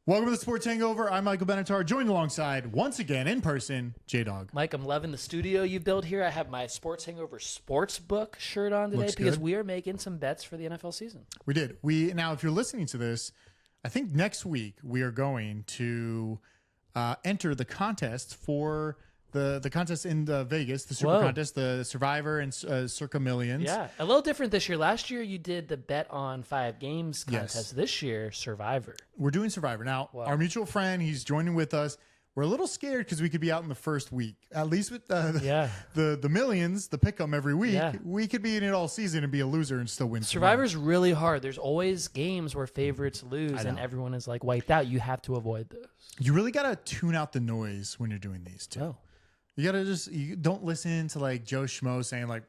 Welcome to the Sports Hangover. I'm Michael Benatar, joined alongside, once again, in person, J-Dog. Mike, I'm loving the studio you built here. I have my Sports Hangover Sportsbook shirt on today Looks because good. we are making some bets for the NFL season. We did. Now, if you're listening to this, I think next week we are going to enter the contest for the contest in Vegas, the Super Contest, the Survivor and Circa Millions. Yeah, a little different this year. Last year you did the bet on 5 games contest. Yes. This year, Survivor. We're doing Survivor. Now, our mutual friend, he's joining with us. We're a little scared because we could be out in the first week. At least with the millions, the pick 'em every week, we could be in it all season and be a loser and still win. Survivor's really hard. There's always games where favorites lose and everyone is like wiped out. You have to avoid those. You really got to tune out the noise when you're doing these too. Oh. You got to you don't listen to like Joe Schmo saying like,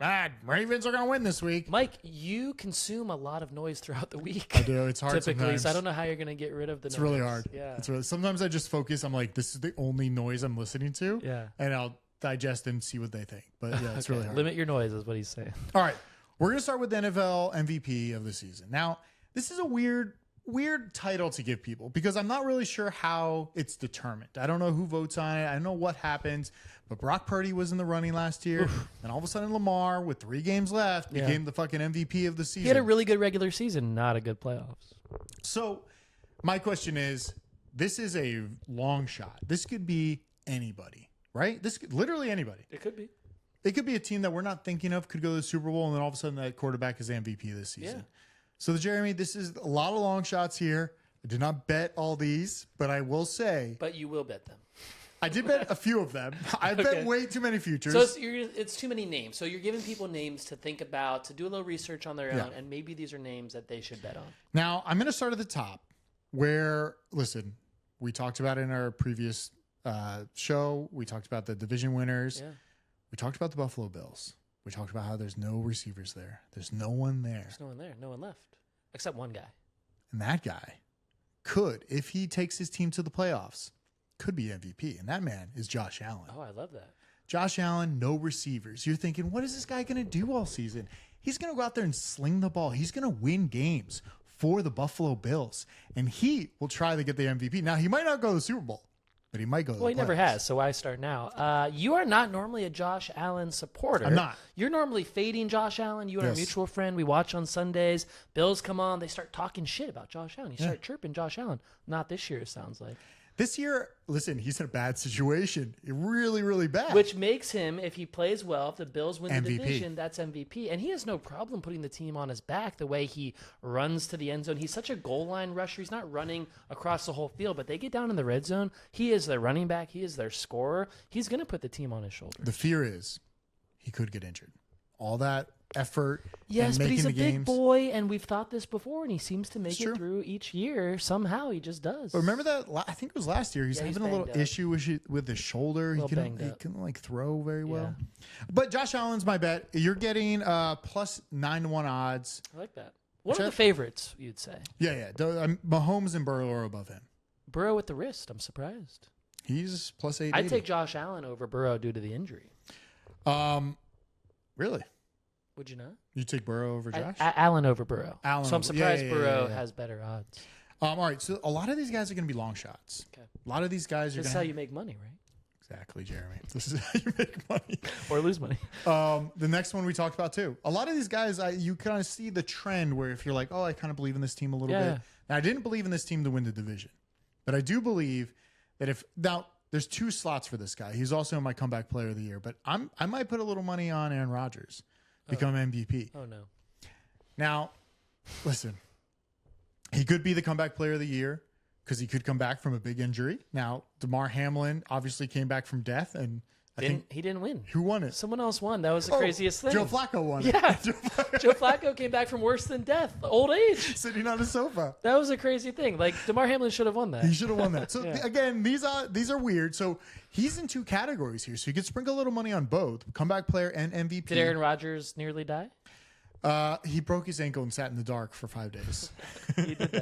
Ravens are going to win this week. Mike, you consume a lot of noise throughout the week. I do. It's hard typically, sometimes. so I don't know how you're going to get rid of the noise. It's really hard. Yeah. It's really, sometimes I just focus. I'm like, this is the only noise I'm listening to. Yeah. And I'll digest and see what they think. But yeah, it's really hard. Limit your noise is what he's saying. All right. We're going to start with the NFL MVP of the season. Now, this is a weird title to give people because I'm not really sure how it's determined. I don't know who votes on it. I don't know what happens. But Brock Purdy was in the running last year. And all of a sudden Lamar, with 3 games left, became the fucking MVP of the season. He had a really good regular season, not a good playoffs. So my question is, this is a long shot. This could be anybody, right? This could literally anybody. It could be. It could be a team that we're not thinking of, could go to the Super Bowl, and then all of a sudden that quarterback is MVP this season. Yeah. So, Jeremy, this is a lot of long shots here. I did not bet all these, but I will say. But you will bet them. I did bet a few of them. I bet way too many futures. So it's too many names. So you're giving people names to think about, to do a little research on their own, and maybe these are names that they should bet on. Now, I'm going to start at the top where, listen, we talked about it in our previous show. We talked about the division winners. Yeah. We talked about the Buffalo Bills. We talked about how there's no receivers there. There's no one there. There's no one there. No one left. Except one guy. And that guy could, if he takes his team to the playoffs, could be MVP. And that man is Josh Allen. Oh, I love that. Josh Allen, no receivers. You're thinking, what is this guy going to do all season? He's going to go out there and sling the ball. He's going to win games for the Buffalo Bills. And he will try to get the MVP. Now, he might not go to the Super Bowl, but he might go to the playoffs. Well, he never has, so why start now? You are not normally a Josh Allen supporter. I'm not. You're normally fading Josh Allen. You and our mutual friend, we watch on Sundays. Bills come on, they start talking shit about Josh Allen. You start chirping Josh Allen. Not this year, it sounds like. This year, listen, he's in a bad situation. Really, really bad. Which makes him, if he plays well, if the Bills win the MVP. division, that's MVP. And he has no problem putting the team on his back the way he runs to the end zone. He's such a goal line rusher. He's not running across the whole field, but they get down in the red zone. He is their running back. He is their scorer. He's going to put the team on his shoulders. The fear is he could get injured. All that effort. Yes, and but making he's a the big games. boy, and we've thought this before, and he seems to make It's it true. through each year. Somehow he just does. But remember that? I think it was last year. He's Yeah, he's having a little banged up. issue with his shoulder. He banged couldn't up. like throw very well. Yeah. But Josh Allen's my bet. You're getting plus 9-1 odds. I like that. One Which of I- the favorites, you'd say. Yeah. Mahomes and Burrow are above him. Burrow with the wrist. I'm surprised. He's plus 880. I'd take Josh Allen over Burrow due to the injury. Really? Would you not? You take Burrow over Josh? Allen over Burrow. Allen so I'm over- surprised yeah, Burrow yeah. has better odds. All right. So a lot of these guys are going to be long shots. Okay. A lot of these guys are This is going how you make money, right? Exactly, Jeremy. This is how you make money. Or lose money. The next one we talked about too. A lot of these guys, you kind of see the trend where if you're like, oh, I kind of believe in this team a little bit. Now, I didn't believe in this team to win the division, but I do believe that there's 2 slots for this guy. He's also my comeback player of the year, but I might put a little money on Aaron Rodgers become MVP. Oh, no. Now, listen, he could be the comeback player of the year because he could come back from a big injury. Now, DeMar Hamlin obviously came back from death, and He didn't win. who won it? Someone else won. That was the craziest thing. Joe Flacco won it. Yeah. Joe Flacco came back from worse than death, old age. Sitting on a sofa. That was a crazy thing. Like, DeMar Hamlin should have won that. He should have won that. So again, these are weird. So he's in 2 categories here. So you could sprinkle a little money on both comeback player and MVP. Did Aaron Rodgers nearly die? He broke his ankle and sat in the dark for 5 days. He did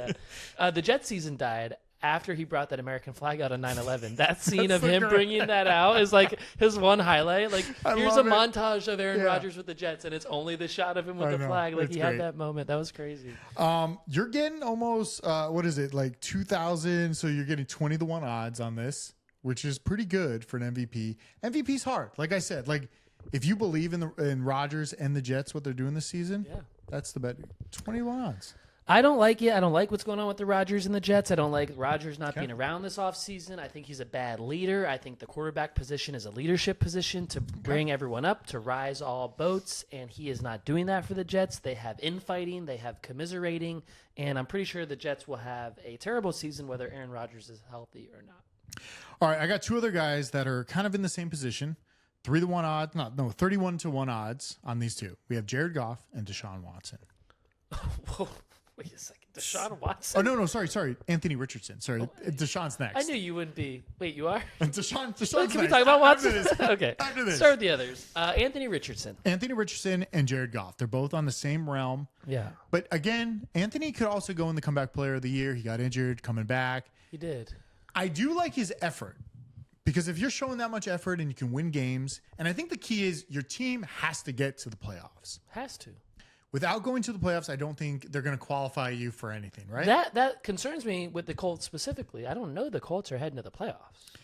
that. The Jets season died after he brought that American flag out on 9/11. That scene of him bringing that out is like his one highlight. Like, here's a montage of Aaron Rodgers with the Jets, and it's only the shot of him with the flag. Like, he had that moment. That was crazy. You're getting almost, what is it, like 2,000, so you're getting 20-1 odds on this, which is pretty good for an MVP. MVP's hard. Like I said, like, if you believe in Rodgers and the Jets, what they're doing this season, that's the bet. 20-1 odds. I don't like it. I don't like what's going on with the Rodgers and the Jets. I don't like Rodgers not being around this offseason. I think he's a bad leader. I think the quarterback position is a leadership position to bring everyone up, to rise all boats, and he is not doing that for the Jets. They have infighting. They have commiserating, and I'm pretty sure the Jets will have a terrible season whether Aaron Rodgers is healthy or not. All right, I got two other guys that are kind of in the same position. 3-1 odds. No, 31-1 odds on these two. We have Jared Goff and Deshaun Watson. Whoa. Wait a second. Deshaun Watson? Oh, no. Sorry. Anthony Richardson. Sorry. Deshaun's next. I knew you wouldn't be. Wait, you are? Deshaun's Can next. we talk about Watson? Okay. After this. Start with the others. Anthony Richardson. Anthony Richardson and Jared Goff. They're both on the same realm. Yeah. But again, Anthony could also go in the comeback player of the year. He got injured, coming back. He did. I do like his effort. Because if you're showing that much effort and you can win games, and I think the key is your team has to get to the playoffs. Has to. Without going to the playoffs, I don't think they're going to qualify you for anything, right? That concerns me with the Colts specifically. I don't know the Colts are heading to the playoffs.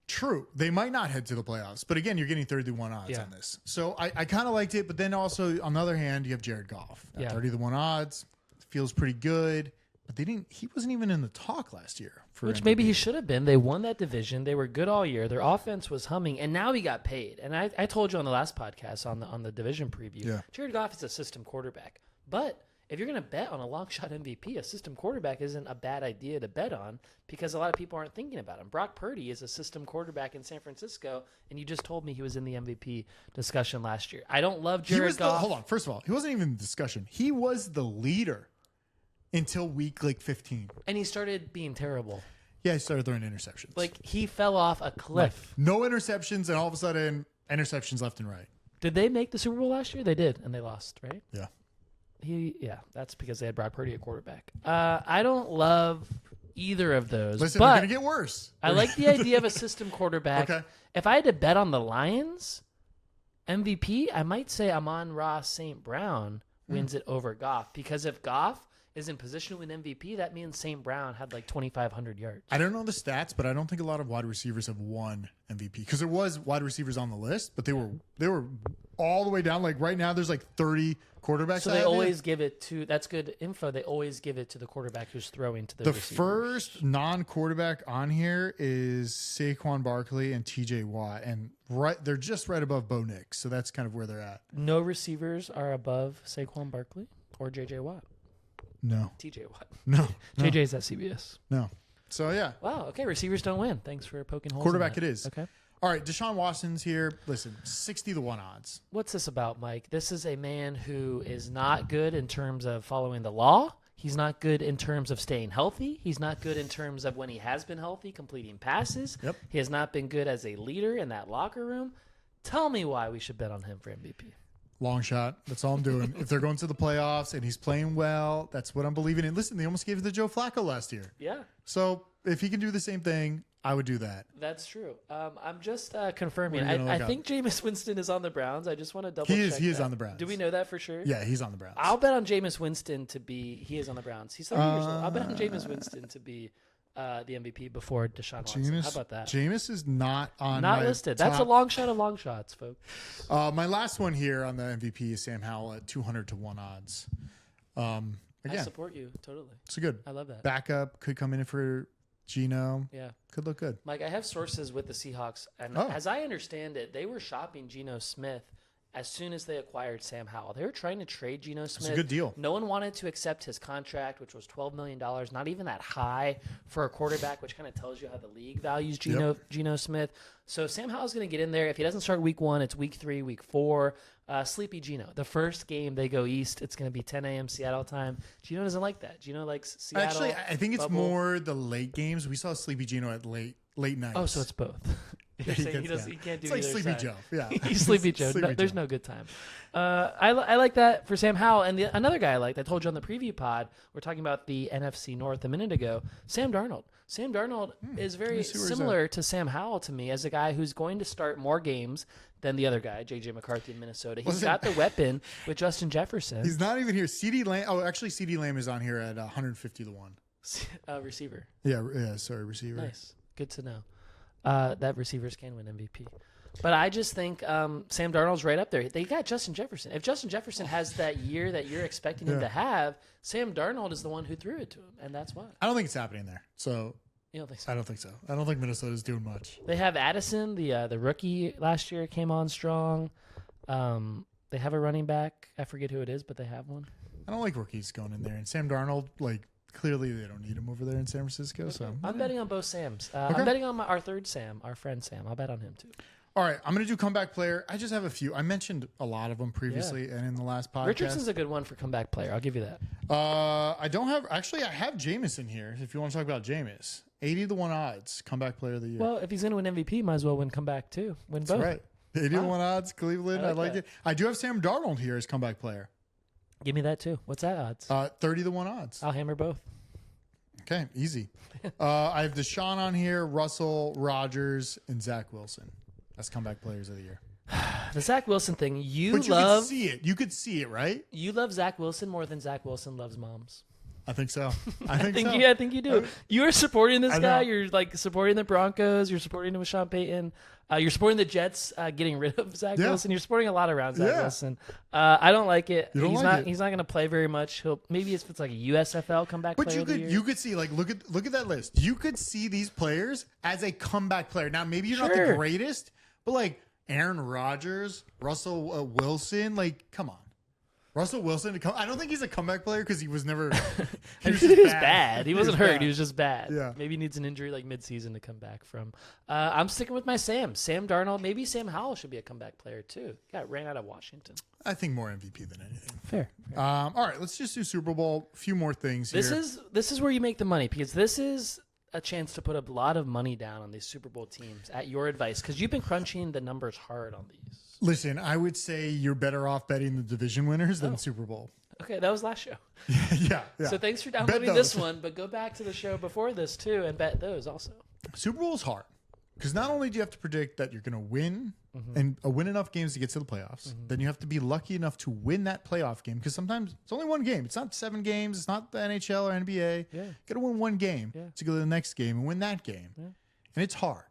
True. They might not head to the playoffs. But again, you're getting 31 odds on this. So I kind of liked it. But then also, on the other hand, you have Jared Goff. 31 odds. Feels pretty good. But he wasn't even in the talk last year. Which MVP. maybe he should have been. They won that division. They were good all year. Their offense was humming, and now he got paid. And I told you on the last podcast on the division preview, Jared Goff is a system quarterback. But if you're going to bet on a long shot MVP, a system quarterback isn't a bad idea to bet on because a lot of people aren't thinking about him. Brock Purdy is a system quarterback in San Francisco, and you just told me he was in the MVP discussion last year. I don't love Jared Goff. Hold on. First of all, he wasn't even in the discussion. He was the leader until week 15. And he started being terrible. Yeah, he started throwing interceptions. Like, he fell off a cliff. No interceptions, and all of a sudden, interceptions left and right. Did they make the Super Bowl last year? They did, and they lost, right? Yeah. That's because they had Brock Purdy at quarterback. I don't love either of those. Listen, but they're going to get worse. I like the idea of a system quarterback. Okay. If I had to bet on the Lions MVP, I might say Amon-Ra St. Brown wins it over Goff. Because if Goff is in position to win MVP, that means St. Brown had like 2,500 yards. I don't know the stats, but I don't think a lot of wide receivers have won MVP because there was wide receivers on the list, but they were all the way down. Like right now, there's like 30 quarterbacks. So they always give it to. That's good info. They always give it to the quarterback who's throwing to the receivers. First non-quarterback on here is Saquon Barkley and T.J. Watt, and they're just right above Bo Nix. So that's kind of where they're at. No receivers are above Saquon Barkley or J.J. Watt. No. TJ Watt. No. JJ's at CBS. No. So, yeah. Wow. Okay. Receivers don't win. Thanks for poking holes. Quarterback it is. Okay. All right. Deshaun Watson's here. Listen, 60-1 odds. What's this about, Mike? This is a man who is not good in terms of following the law. He's not good in terms of staying healthy. He's not good in terms of when he has been healthy, completing passes. Yep. He has not been good as a leader in that locker room. Tell me why we should bet on him for MVP. Long shot. That's all I'm doing. If they're going to the playoffs and he's playing well, that's what I'm believing in. Listen, they almost gave it to Joe Flacco last year. Yeah. So if he can do the same thing, I would do that. That's true. I'm just confirming. I think Jameis Winston is on the Browns. I just want to double check. He is on the Browns. Do we know that for sure? Yeah, he's on the Browns. I'll bet on Jameis Winston to be. He is on the Browns. He's 30 years old. I'll bet on Jameis Winston to be the MVP before Deshaun Watson. How about that? Jameis is not on Not listed. That's a long shot of long shots, folks. My last one here on the MVP is Sam Howell at 200-1 odds. Again, I support you totally. It's good. I love that. Backup could come in for Geno. Yeah. Could look good. Mike, I have sources with the Seahawks, and as I understand it, they were shopping Geno Smith as soon as they acquired Sam Howell. They were trying to trade Geno Smith. It's a good deal. No one wanted to accept his contract, which was $12 million, not even that high for a quarterback, which kind of tells you how the league values Geno Smith. So Sam Howell's going to get in there. If he doesn't start week 1, it's week 3, week 4. Sleepy Geno. The first game they go east, it's going to be 10 a.m. Seattle time. Geno doesn't like that. Geno likes Seattle. Actually, I think it's more the late games. We saw Sleepy Geno at late nights. Oh, so it's both. You're saying he can't do it's like either Sleepy side. Joe. Yeah. He's Sleepy Joe. There's no good time. I like that for Sam Howell. And another guy I liked, I told you on the preview pod, we're talking about the NFC North a minute ago, Sam Darnold. Sam Darnold is very similar to Sam Howell to me as a guy who's going to start more games than the other guy, J.J. McCarthy in Minnesota. He's got the weapon with Justin Jefferson. He's not even here. CeeDee Lamb. Oh, actually, CeeDee Lamb is on here at 150 to 1. Receiver. Yeah, sorry, receiver. Nice. Good to know. That receivers can win MVP. But I just think Sam Darnold's right up there. They got Justin Jefferson. If Justin Jefferson has that year that you're expecting him to have, Sam Darnold is the one who threw it to him, and that's why. I don't think it's happening there. So you don't think so? I don't think so. I don't think Minnesota's doing much. They have Addison, the rookie last year, came on strong. They have a running back. I forget who it is, but they have one. I don't like rookies going in there. And Sam Darnold, clearly they don't need him over there in San Francisco. So I'm betting on both Sams. I'm betting on our third Sam, our friend Sam. I'll bet on him too. All right, I'm going to do comeback player. I just have a few. I mentioned a lot of them previously and in the last podcast. Richardson's a good one for comeback player. I'll give you that. I don't have – actually, I have Jameis in here if you want to talk about Jameis. 80 to 1 odds, comeback player of the year. Well, if he's going to win MVP, might as well win comeback too. Win both. That's right. 80 to 1 odds, Cleveland. I like it. I do have Sam Darnold here as comeback player. Give me that too. What's that odds? 30 to 1 odds. I'll hammer both. Okay, easy. I have Deshaun on here, Russell, Rodgers, and Zach Wilson. That's comeback players of the year. The Zach Wilson thing, but you could see it. You could see it, right? You love Zach Wilson more than Zach Wilson loves moms. I think so. I think so. I think you do. You're supporting this guy. You're supporting the Broncos. You're supporting him with Sean Payton. You're supporting the Jets getting rid of Zach Wilson. You're supporting a lot around Zach Wilson. I don't like it. He's not going to play very much. Maybe if it's like a USFL comeback player of the year. You could see look at that list. You could see these players as a comeback player. Now maybe you're not the greatest, but Aaron Rodgers, Russell Wilson, come on. Russell Wilson, I don't think he's a comeback player because he was never. He was bad. He wasn't hurt. Bad. He was just bad. Yeah. Maybe he needs an injury midseason to come back from. I'm sticking with my Sam. Sam Darnold. Maybe Sam Howell should be a comeback player too. Got ran out of Washington. I think more MVP than anything. Fair. All right, let's just do Super Bowl. A few more things here. This is where you make the money because this is a chance to put a lot of money down on these Super Bowl teams at your advice because you've been crunching the numbers hard on these. Listen, I would say you're better off betting the division winners than Super Bowl. Okay, that was last show. yeah. So thanks for downloading this one, but go back to the show before this too and bet those also. Super Bowl is hard because not only do you have to predict that you're going to win and win enough games to get to the playoffs, then you have to be lucky enough to win that playoff game because sometimes it's only one game. It's not 7 games. It's not the NHL or NBA. Yeah. You got to win one game to go to the next game and win that game. Yeah. And it's hard.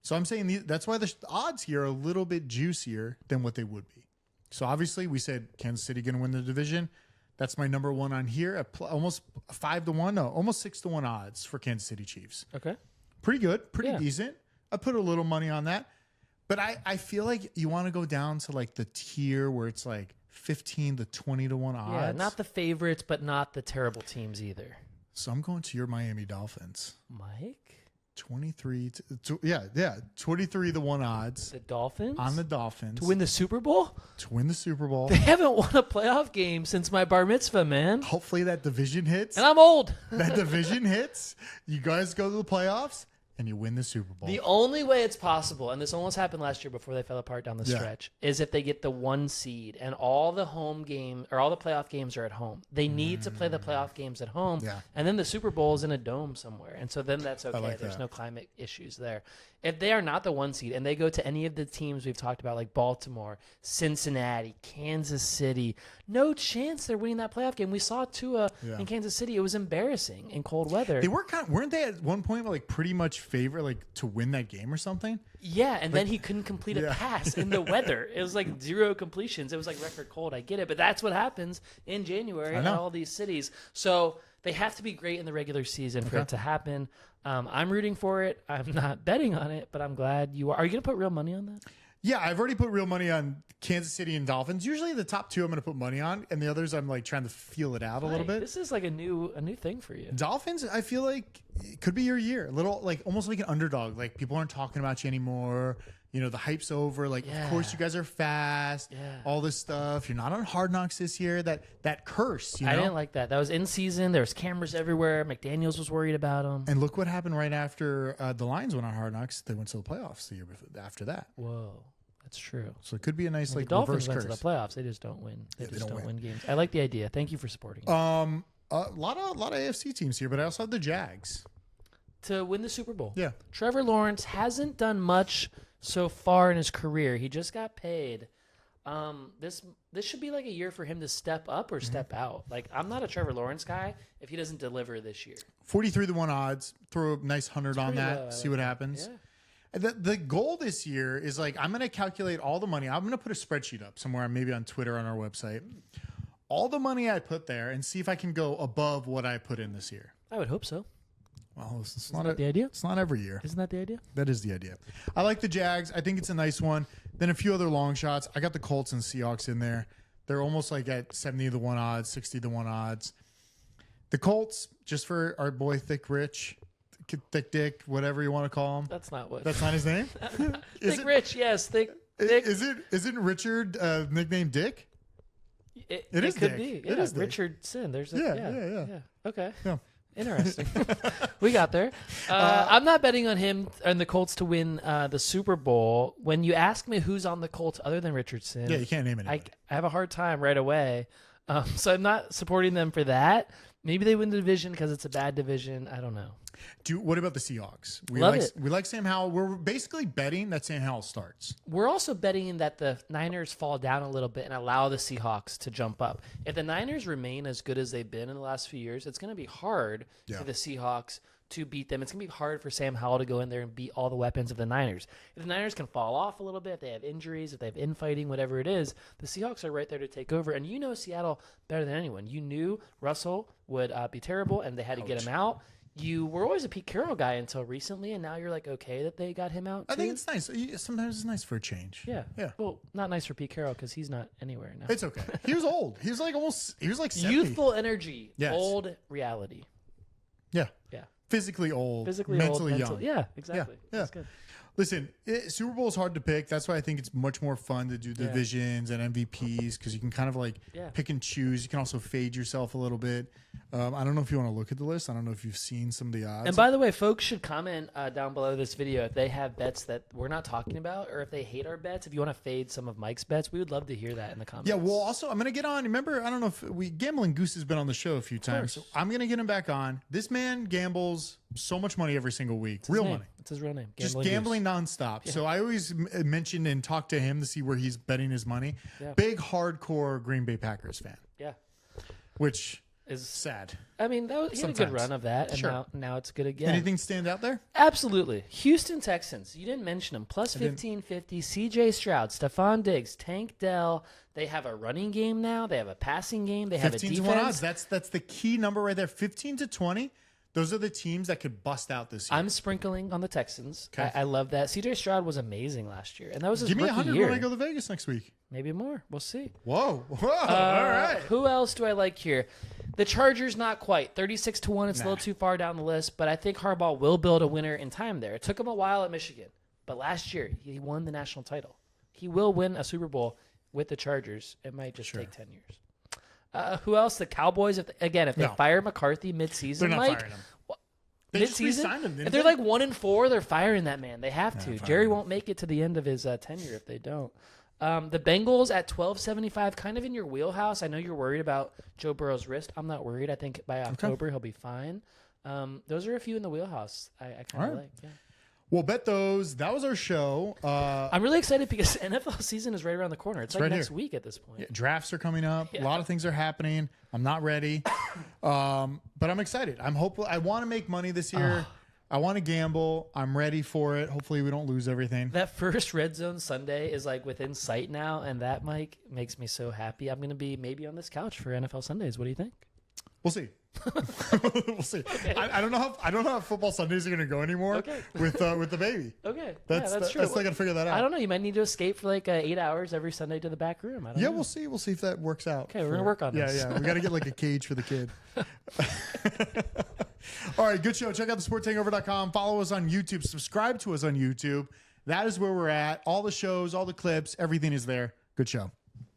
So I'm saying that's why the odds here are a little bit juicier than what they would be. So obviously we said Kansas City going to win the division. That's my number one on here at almost 5 to 1. No, almost 6 to 1 odds for Kansas City Chiefs. Okay. Pretty good. Pretty decent. I put a little money on that. But I feel like you want to go down to the tier where it's 15 to 20 to 1 odds. Yeah, not the favorites, but not the terrible teams either. So I'm going to your Miami Dolphins. Mike? 23 to 23 to 1 odds. The Dolphins? On the Dolphins. To win the Super Bowl? To win the Super Bowl. They haven't won a playoff game since my bar mitzvah, man. Hopefully that division hits. And I'm old. That division hits. You guys go to the playoffs and you win the Super Bowl. The only way it's possible, and this almost happened last year before they fell apart down the stretch, is if they get the 1 seed and all the home game or all the playoff games are at home. They need to play the playoff games at home, and then the Super Bowl is in a dome somewhere, and so then that's okay. There's no climate issues there. If they are not the 1 seed and they go to any of the teams we've talked about, like Baltimore, Cincinnati, Kansas City, no chance they're winning that playoff game. We saw Tua in Kansas City. It was embarrassing in cold weather. They weren't they at one point pretty much favorite to win that game or something? Yeah, and then he couldn't complete a pass in the weather. It was 0 completions. It was record cold. I get it, but that's what happens in January in all these cities. So they have to be great in the regular season for it to happen. I'm rooting for it. I'm not betting on it, but I'm glad you are. Are you going to put real money on that? Yeah, I've already put real money on Kansas City and Dolphins. Usually the top 2 I'm going to put money on, and the others I'm trying to feel it out a little bit. This is a new thing for you. Dolphins, I feel like it could be your year. A little almost like an underdog. People aren't talking about you anymore. the hype's over. Like, of course, you guys are fast. All this stuff. You're not on Hard Knocks this year. That curse. I didn't like that. That was in season. There was cameras everywhere. McDaniels was worried about him. And look what happened right after the Lions went on Hard Knocks. They went to the playoffs the year after that. Whoa. That's true. So it could be a nice the Dolphins went to the playoffs. They just don't win. They just don't win games. I like the idea. Thank you for supporting it. A lot of AFC teams here, but I also have the Jags to win the Super Bowl. Yeah. Trevor Lawrence hasn't done much so far in his career. He just got paid. This should be like a year for him to step up or step out. Like, I'm not a Trevor Lawrence guy if he doesn't deliver this year. 43-1 odds. Throw a nice 100 on that. See what happens. Yeah. The goal this year is like, I'm going to calculate all the money. I'm going to put a spreadsheet up somewhere, maybe on Twitter, on our website. All the money I put there and see if I can go above what I put in this year. I would hope so. Well, it's not the idea. It's not every year. Isn't that the idea? That is the idea. I like the Jags. I think it's a nice one. Then a few other long shots. I got the Colts and Seahawks in there. They're almost like at 70-1 odds, 60-1 odds. The Colts, just for our boy Thick Rich. Thick Dick, whatever you want to call him. That's not his name. Thick Rich, yes. Thick. Isn't Richard nicknamed Dick? It is Dick. could be. Yeah, it is Richardson. There's a, yeah. Okay. Yeah. Interesting. We got there. I'm not betting on him and the Colts to win the Super Bowl. When you ask me who's on the Colts other than Richardson, you can't name anybody. I have a hard time right away. So I'm not supporting them for that. Maybe they win the division because it's a bad division. I don't know. What about the Seahawks? We like Sam Howell. We're basically betting that Sam Howell starts. We're also betting that the Niners fall down a little bit and allow the Seahawks to jump up. If the Niners remain as good as they've been in the last few years, it's going to be hard for the Seahawks to beat them. It's going to be hard for Sam Howell to go in there and beat all the weapons of the Niners. If the Niners can fall off a little bit, if they have injuries, if they have infighting, whatever it is, the Seahawks are right there to take over. And you know Seattle better than anyone. You knew Russell would be terrible, and they had to get him out. You were always a Pete Carroll guy until recently, and now you're like, okay that they got him out too? I think it's nice. Sometimes it's nice for a change. Yeah. Well, not nice for Pete Carroll because he's not anywhere now. It's okay. He was old. He was like 70. Youthful energy, old reality. Yeah. Yeah. Physically old, mentally old, young. Yeah, exactly. Yeah. That's good. Listen, Super Bowl is hard to pick. That's why I think it's much more fun to do divisions and MVPs because you can kind of like pick and choose. You can also fade yourself a little bit. I don't know if you want to look at the list. I don't know if you've seen some of the odds. And by the way, folks should comment down below this video if they have bets that we're not talking about or if they hate our bets. If you want to fade some of Mike's bets, we would love to hear that in the comments. Yeah, well, also, I'm going to get on. Remember, I don't know if Gambling Goose has been on the show a few times. So I'm going to get him back on. This man gambles so much money every single week. Real money. It's his real name. Just gambling nonstop. Yeah. So I always mention and talk to him to see where he's betting his money. Yeah. Big, hardcore Green Bay Packers fan. Yeah. Which is sad. I mean, he had a good run of that, and now it's good again. Anything stand out there? Absolutely. Houston Texans. You didn't mention them. Plus 1550. C.J. Stroud, Stephon Diggs, Tank Dell. They have a running game now. They have a passing game. They have a defense. 15-1 odds. That's the key number right there. 15-20. Those are the teams that could bust out this year. I'm sprinkling on the Texans. Okay. I love that. C.J. Stroud was amazing last year, and that was his Give me rookie 100 year. when I go to Vegas next week. Maybe more. We'll see. Whoa. All right. Who else do I like here? The Chargers, not quite. 36-1. It's a little too far down the list, but I think Harbaugh will build a winner in time there. It took him a while at Michigan, but last year he won the national title. He will win a Super Bowl with the Chargers. It might just take 10 years. Who else? The Cowboys. If they fire McCarthy midseason, they're not firing him. Mid-season, if they're like 1-4, they're firing that man. They have to. Jerry won't make it to the end of his tenure if they don't. The Bengals at 12.75, kind of in your wheelhouse. I know you're worried about Joe Burrow's wrist. I'm not worried. I think by October he'll be fine. Those are a few in the wheelhouse. I kind of like. Yeah. We'll bet those. That was our show. I'm really excited because NFL season is right around the corner. It's like next week at this point. Yeah, drafts are coming up. A lot of things are happening. I'm not ready, but I'm excited. I'm hopeful. I want to make money this year. I want to gamble. I'm ready for it. Hopefully we don't lose everything. That first Red Zone Sunday is like within sight now, and that, Mike, makes me so happy. I'm going to be maybe on this couch for NFL Sundays. What do you think? We'll see. We'll see. Okay. I don't know how football Sundays are going to go anymore with the baby. Okay, that's true. I still got to figure that out. I don't know. You might need to escape for like 8 hours every Sunday to the back room. I don't know. We'll see. We'll see if that works out. Okay, we're gonna work on this. Yeah. We got to get like a cage for the kid. All right, good show. Check out thesporttakeover.com. Follow us on YouTube. Subscribe to us on YouTube. That is where we're at. All the shows, all the clips, everything is there. Good show.